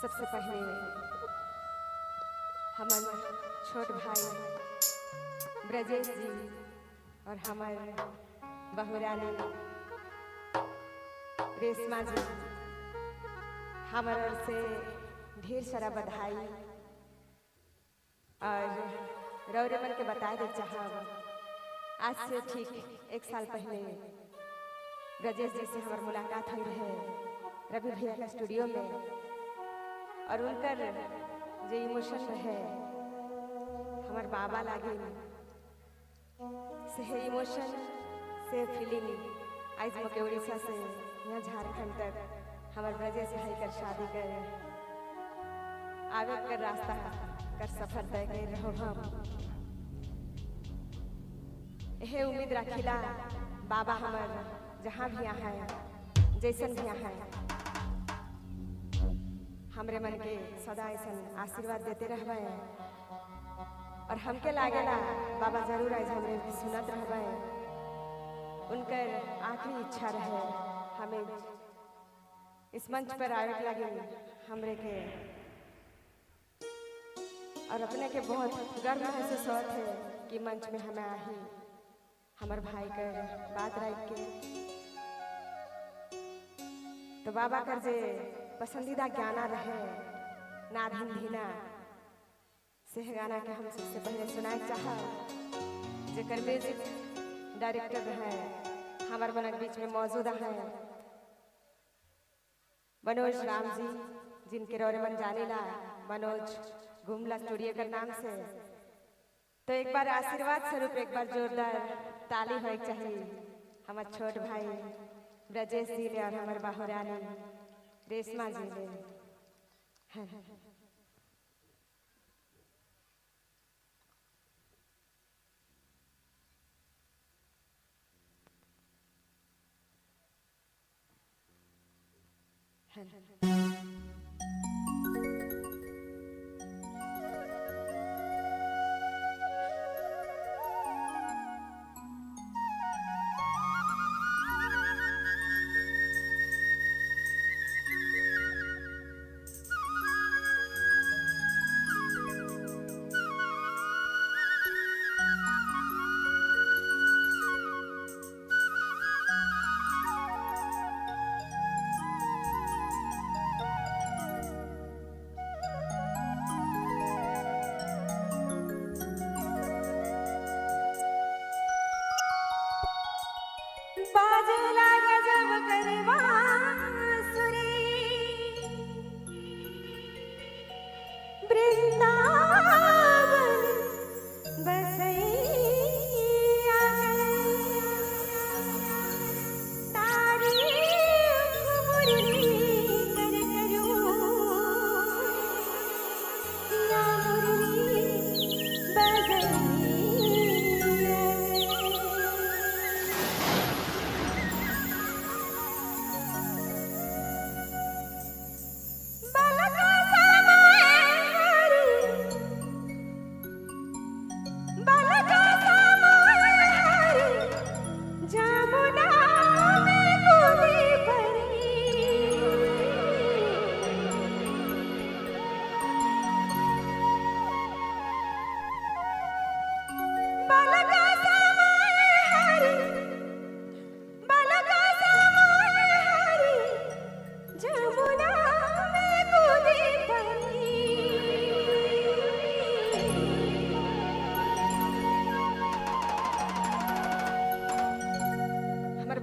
सबसे पहले हमारे छोट भाई ब्रजेश जी और हमारे बहुरानी रेशमा जी हमारे ओर से ढेर सारा बधाई और रौरे मन के बताए दे चाहब। आज से ठीक 1 साल पहले ब्रजेश जी से हमारी मुलाकात हुई रहे रवि भैया के स्टूडियो में, और उनकर जो इमोशन रहे हमारे बाबा लागे से इमोशन से फीलिंग आज मके उड़ीसा से यहाँ झारखंड तक हमारे ब्रजेश भाई कर शादी कर आगे कर रास्ता कर सफर तय कर रहो। हम यह उम्मीद रखिला बाबा हमार जहाँ भी यहाँ है जैसन भी यहाँ है हमरे मन के सदा ऐसा आशीर्वाद देते रहबे, और हमके लागेला बाबा जरूर आज हमरे सुनत रहबे। उनकर आखिरी इच्छा रहे हमें इस मंच पर आवे लगे हमरे के, और अपने के बहुत गर्व महसूस होत है कि मंच में हमें आही हमार भाई कर बात रख के। तो बाबा कर जे पसंदीदा गाना रहे नाधीन धीना से गाना के हम सबसे पहले सुनाए चाह जेकर म्यूजिक डायरेक्टर रहे हमार मन बीच में मौजूद है मनोज राम जी, जिनके रौरे मन जाने ला मनोज गुमला स्टूडियो के नाम से। तो एक बार आशीर्वाद स्वरूप एक बार जोरदार ताली होए चाहिए हमार छोट भाई ब्रजेश जी ले और हमारे बहुरानी रेशमा जी ले।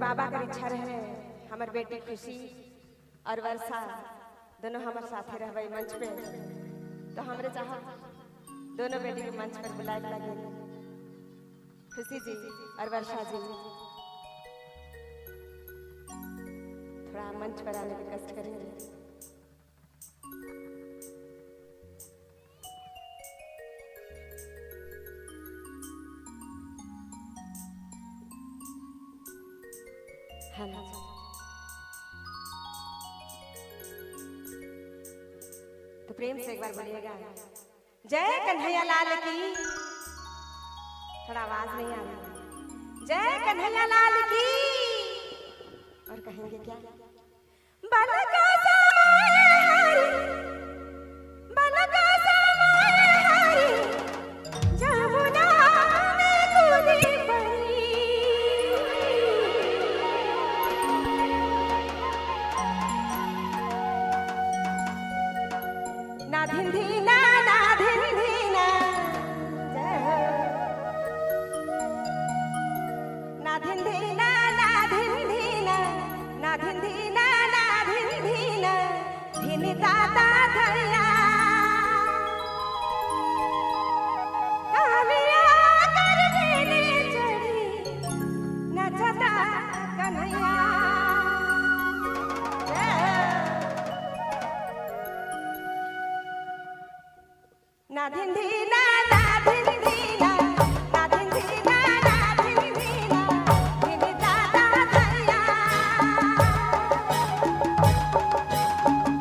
बाबा का इच्छा रहे हमार बेटी खुशी और वर्षा दोनों हमारे साथे रहबे मंच पे। तो हमरे चाह दोनों बेटी के मंच पर बुलाए लगे खुशी जी और वर्षा जी थोड़ा मंच पर आने के कष्ट करेंगे। तो प्रेम से एक बार बोलिएगा जय कन्हैया लाल की। थोड़ा आवाज नहीं आ रही। जय कन्हैया लाल की। और कहेंगे क्या? बालका धिंधीना ना धिंधीना जय हो ना धिंधीना ना धिंधीना ना धिंधीना ना धिंधीना धिनी दादा धैया कालिया कर धिनी चढ़ी नचता कन्हैया ना धिंधीना ना धिंधीना ना धिंधीना ना धिंधीना धिनी दादा धैया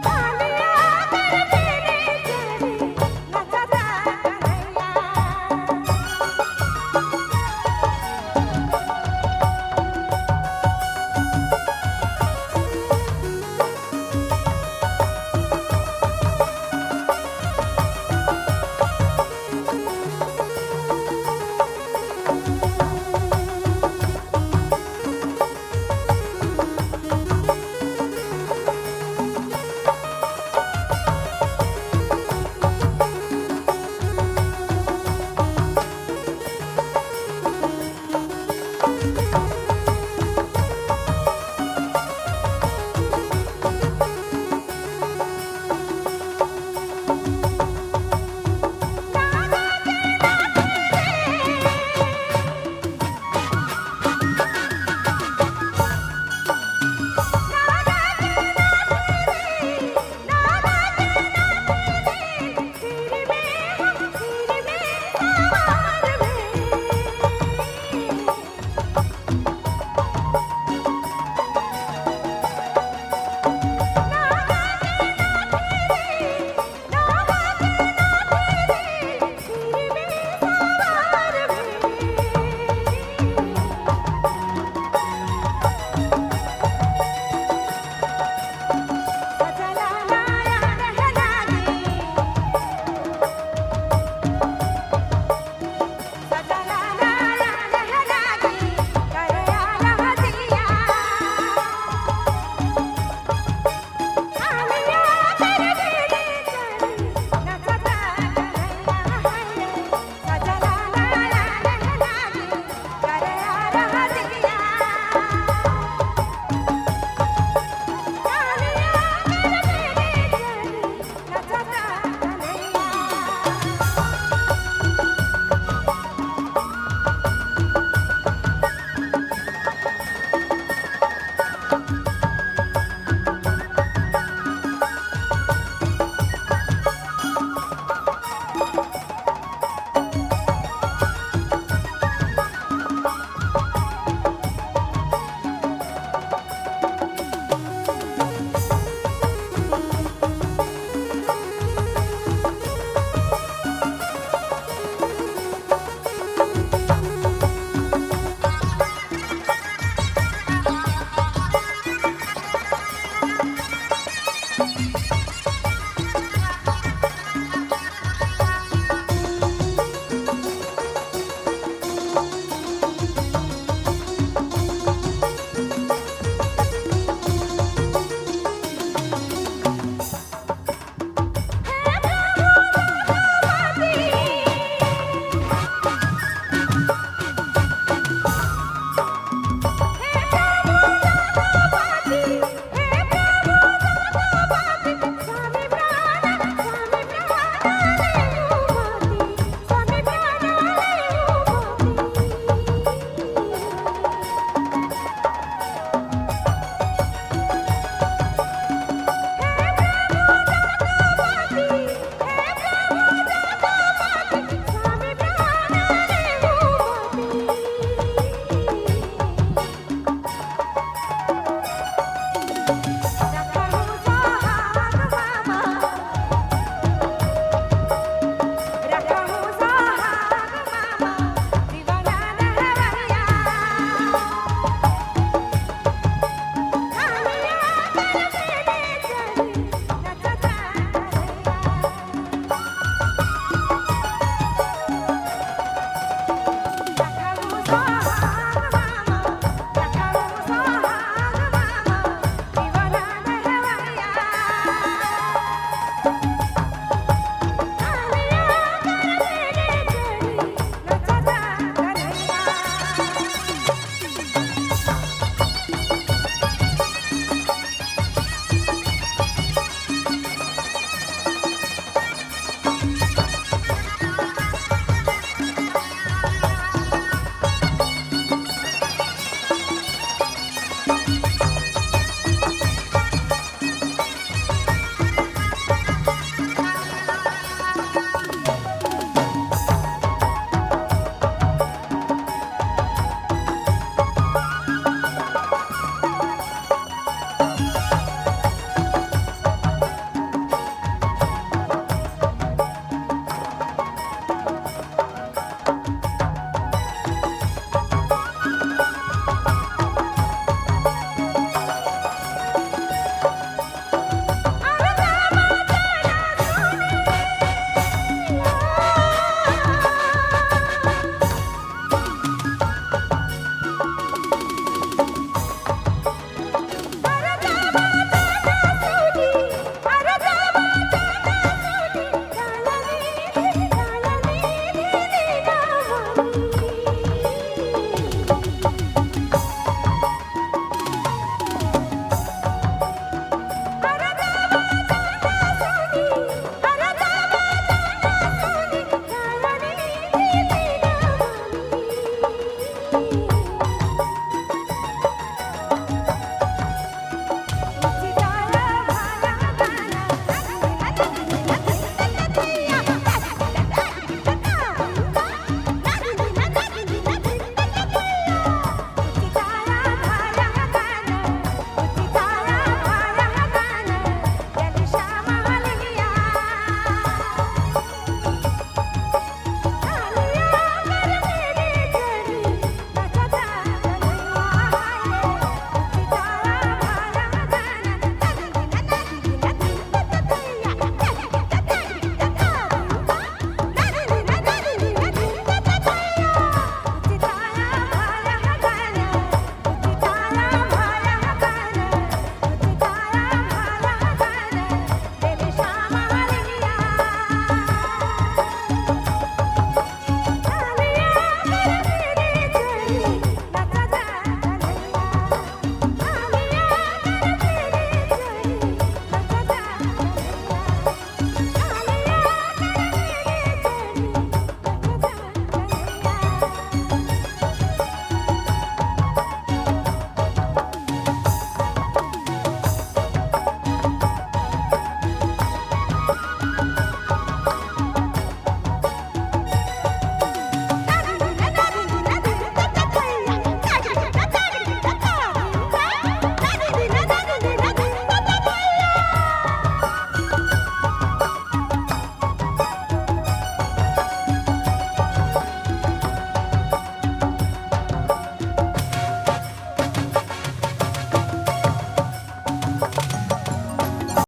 कालिया कर धिनी चढ़ी नचता कन्हैया